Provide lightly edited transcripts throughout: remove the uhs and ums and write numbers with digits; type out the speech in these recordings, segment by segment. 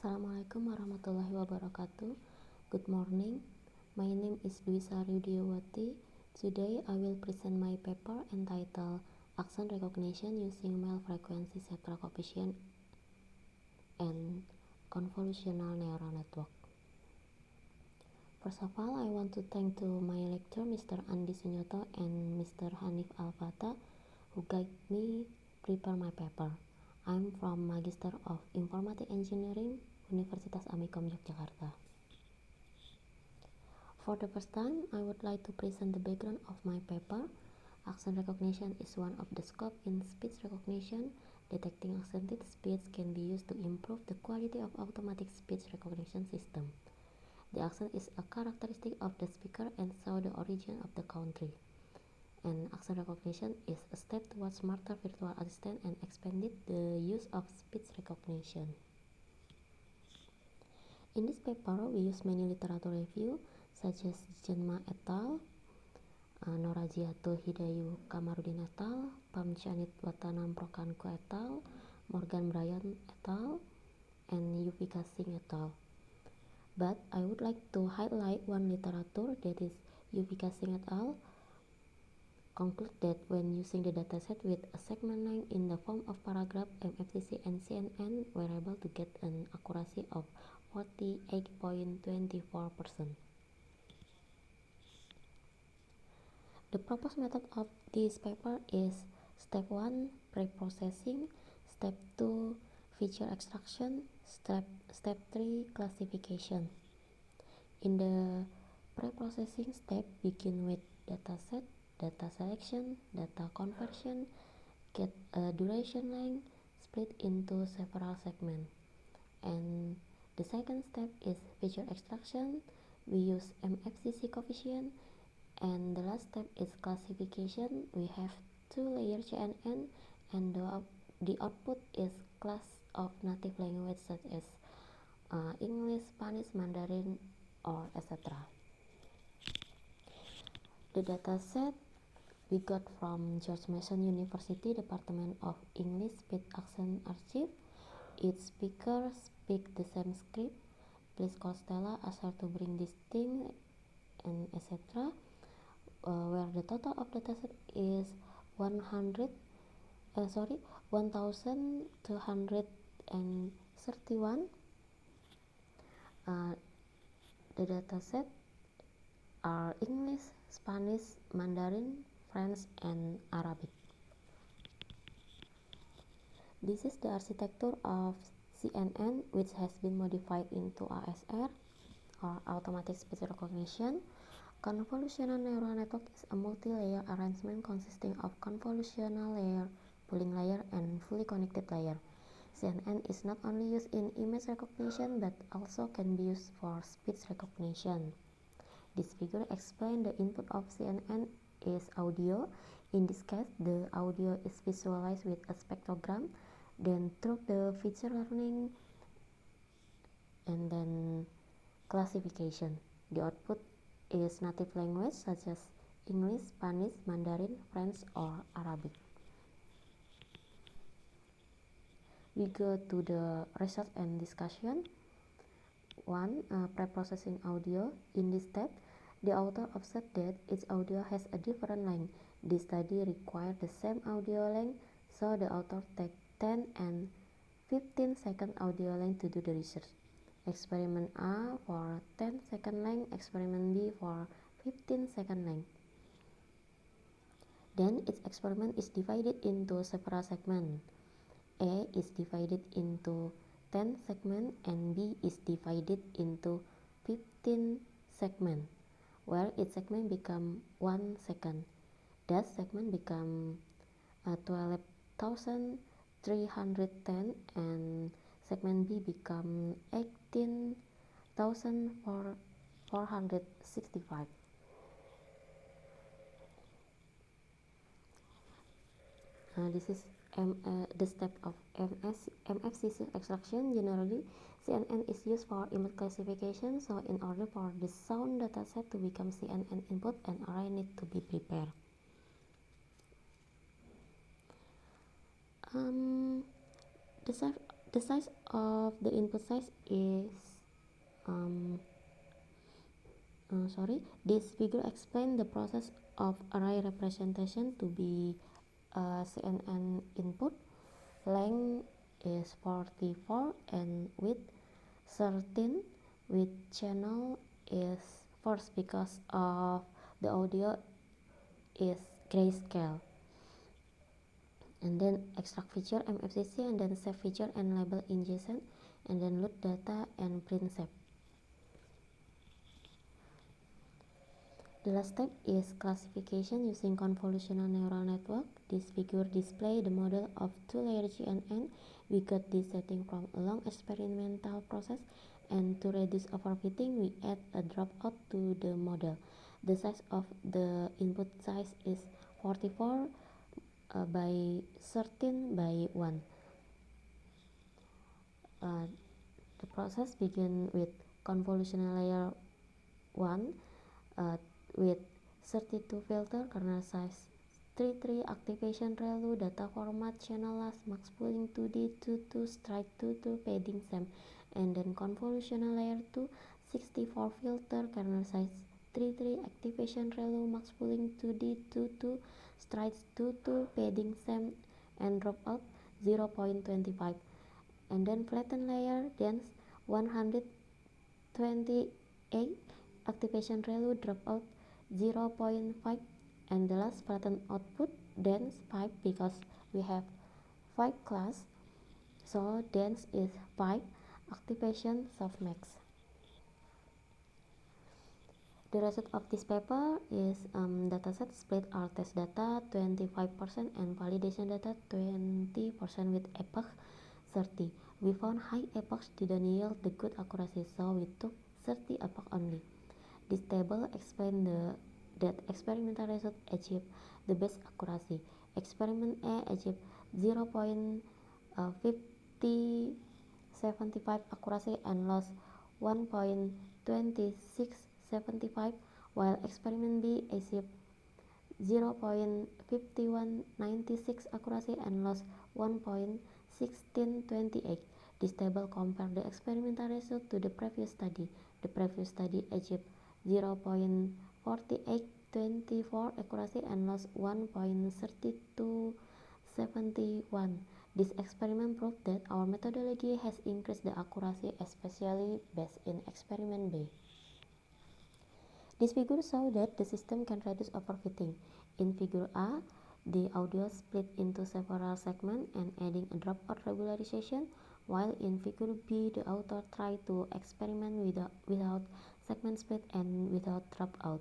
Assalamualaikum warahmatullahi wabarakatuh. Good morning. My name is Dwi Sari Udiyawati. Today I will present my paper entitled Accent Recognition Using Male Frequency Central Coefficient and Convolutional Neural Network. First of all, I want to thank to my lecturer Mr. Andi Sunyoto and Mr. Hanif Al-Fatah who guide me prepare my paper. I'm from Magister of Informatic Engineering, Universitas Amikom Yogyakarta. For the first time, I would like to present the background of my paper. Accent recognition is one of the scope in speech recognition. Detecting accented speech can be used to improve the quality of automatic speech recognition system. The accent is a characteristic of the speaker and show the origin of the country. And accent recognition is a step towards smarter virtual assistant and expanded the use of speech recognition. In this paper, we use many literature review such as Jenma et al., Noraziatul Hidayu Kamarudin et al., Pamchanit Watanam Prokanku et al., Morgan Bryan et al., and Yuvika Singh et al. But I would like to highlight one literature, that is Yuvika Singh et al. Conclude that when using the dataset with a segment length in the form of paragraph, MFCC and CNN were able to get an accuracy of 48.24%. The proposed method of this paper is Step 1, Pre-processing, Step 2, Feature extraction, Step 3, Classification. In the pre-processing step, begin with dataset, data selection, data conversion, get a duration length, split into several segments. And the second step is feature extraction. We use MFCC coefficient. And the last step is classification. We have two-layer CNN, and the output is class of native language such as English, Spanish, Mandarin, or etc. The dataset we got from George Mason University Department of English Speech Accent Archive. Each speaker speak the same script. Please call Stella, ask her to bring this thing, and etc. Where the total of the dataset is 1231. The dataset are English, Spanish, Mandarin, French, and Arabic. This is the architecture of CNN, which has been modified into ASR, or Automatic Speech Recognition. Convolutional neural network is a multi-layer arrangement consisting of convolutional layer, pooling layer, and fully connected layer. CNN is not only used in image recognition but also can be used for speech recognition. This figure explains the input of CNN is audio. In this case, the audio is visualized with a spectrogram. Then through the feature learning and then classification, the output is native language such as English, Spanish, Mandarin, French, or Arabic. We go to the research and discussion. 1. Pre-processing audio. In this step, the author observed that each audio has a different length. This study required the same audio length, so the author take 10 and 15 second audio length to do the research. Experiment A for 10 second length, experiment B for 15 second length. Then each experiment is divided into several segments. A is divided into 10 segments and B is divided into 15 segments, where each segment become 1 second. That segment become 12,310 and segment B become 18,465. This is the step of MFCC extraction. Generally, CNN is used for image classification, so in order for the sound dataset to become CNN input, an array need to be prepared. The size of the input size is this figure explains the process of array representation to be a CNN input. Length is 44 and width 13. Width channel is first because of the audio is grayscale, and then extract feature MFCC, and then save feature and label in JSON, and then load data and print save. The last step is classification using convolutional neural network. This figure displays the model of two-layer GNN. We got this setting from a long experimental process, and to reduce overfitting, we add a dropout to the model. The size of the input size is 44 by 13 by 1. The process begins with convolutional layer 1 with 32 filter, kernel size 33, activation ReLU, data format, channel last, max pooling 2D, 22, stride 22, padding same, and then convolutional layer 2, 64 filter, kernel size 33, activation ReLU, max pooling 2D, 22, strides 22, padding same, and dropout 0.25, and then flatten layer dense 128, activation ReLU, dropout 0.5, and the last flatten output dense 5 because we have 5 class, so dense is 5, activation softmax. The result of this paper is dataset split our test data 25% and validation data 20% with epoch 30. We found high epochs didn't yield the good accuracy, so we took 30 epoch only. This table explains that experimental result achieved the best accuracy. Experiment A achieved 0.5075 accuracy and lost 1.2675, while experiment B achieved 0.5196 accuracy and lost 1.1628. This table compares the experimental result to the previous study. The previous study achieved 0.4824 accuracy and lost 1.3271. This experiment proved that our methodology has increased the accuracy, especially based in experiment B. This figure shows that the system can reduce overfitting. In figure A, the audio split into several segments and adding a dropout regularization, while in figure B, the author tried to experiment without segment split and without dropout.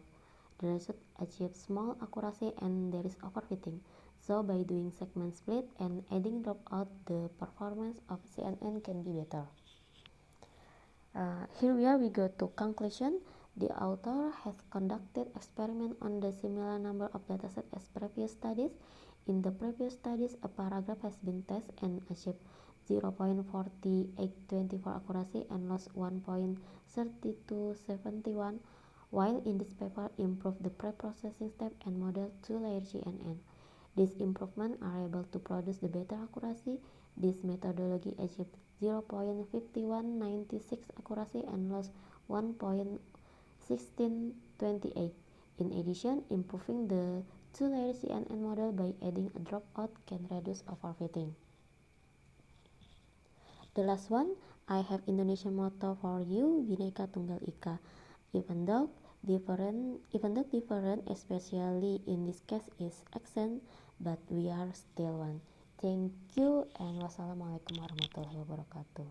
The result achieves small accuracy and there is overfitting. So by doing segment split and adding dropout, the performance of CNN can be better. Here we go to conclusion. The author has conducted experiment on the similar number of datasets as previous studies. In the previous studies, a paragraph has been tested and achieved 0.4824 accuracy and lost 1.3271, while in this paper improved the pre-processing step and model two-layer GNN. These improvements are able to produce the better accuracy. This methodology achieved 0.5196 accuracy and lost 1.1628. In addition, improving the two-layer CNN model by adding a dropout can reduce overfitting. The last one, I have Indonesian motto for you, Bhinneka Tunggal Ika. Even though different, especially in this case is accent, but we are still one. Thank you and wassalamualaikum warahmatullahi wabarakatuh.